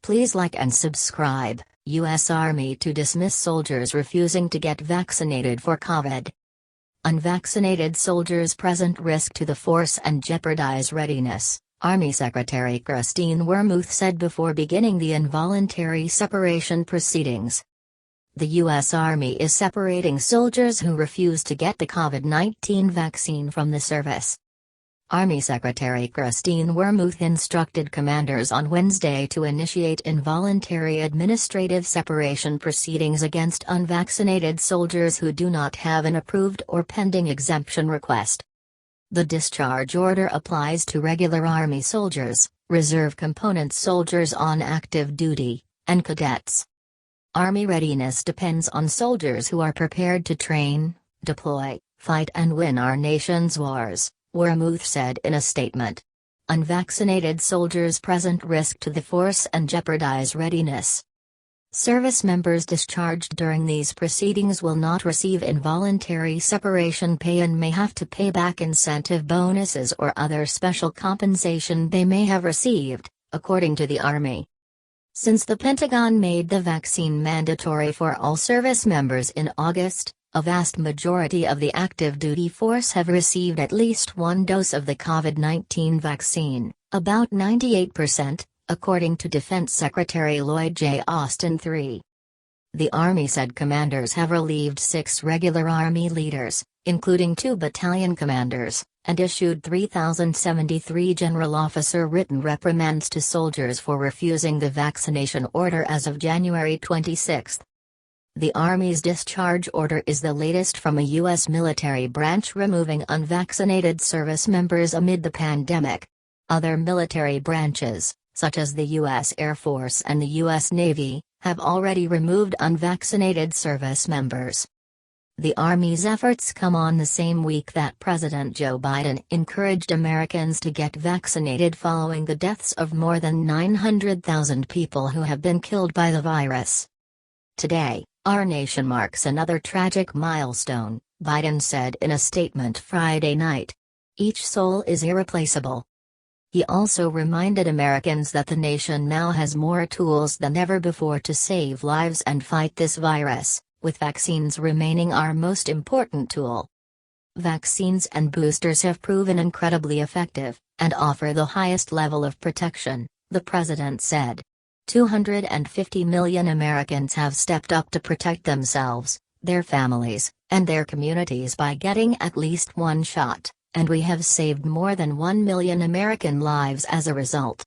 Please like and subscribe. U.S. Army to dismiss soldiers refusing to get vaccinated for COVID. Unvaccinated soldiers present risk to the force and jeopardize readiness, Army Secretary Christine Wormuth said before beginning the involuntary separation proceedings. The U.S. Army is separating soldiers who refuse to get the COVID-19 vaccine from the service. Army Secretary Christine Wormuth instructed commanders on Wednesday to initiate involuntary administrative separation proceedings against unvaccinated soldiers who do not have an approved or pending exemption request. The discharge order applies to regular Army soldiers, reserve component soldiers on active duty, and cadets. Army readiness depends on soldiers who are prepared to train, deploy, fight and win our nation's wars, Wormuth said in a statement. Unvaccinated soldiers present risk to the force and jeopardize readiness. Service members discharged during these proceedings will not receive involuntary separation pay and may have to pay back incentive bonuses or other special compensation they may have received, according to the Army. Since the Pentagon made the vaccine mandatory for all service members in August, a vast majority of the active duty force have received at least one dose of the COVID-19 vaccine, about 98%, according to Defense Secretary Lloyd J. Austin III. The Army said commanders have relieved 6 regular Army leaders, including 2 battalion commanders, and issued 3,073 general officer written reprimands to soldiers for refusing the vaccination order as of January 26. The Army's discharge order is the latest from a U.S. military branch removing unvaccinated service members amid the pandemic. Other military branches, such as the U.S. Air Force and the U.S. Navy, have already removed unvaccinated service members. The Army's efforts come on the same week that President Joe Biden encouraged Americans to get vaccinated following the deaths of more than 900,000 people who have been killed by the virus. Today, our nation marks another tragic milestone, Biden said in a statement Friday night. Each soul is irreplaceable. He also reminded Americans that the nation now has more tools than ever before to save lives and fight this virus, with vaccines remaining our most important tool. Vaccines and boosters have proven incredibly effective, and offer the highest level of protection, the president said. 250 million Americans have stepped up to protect themselves, their families, and their communities by getting at least one shot, and we have saved more than 1 million American lives as a result.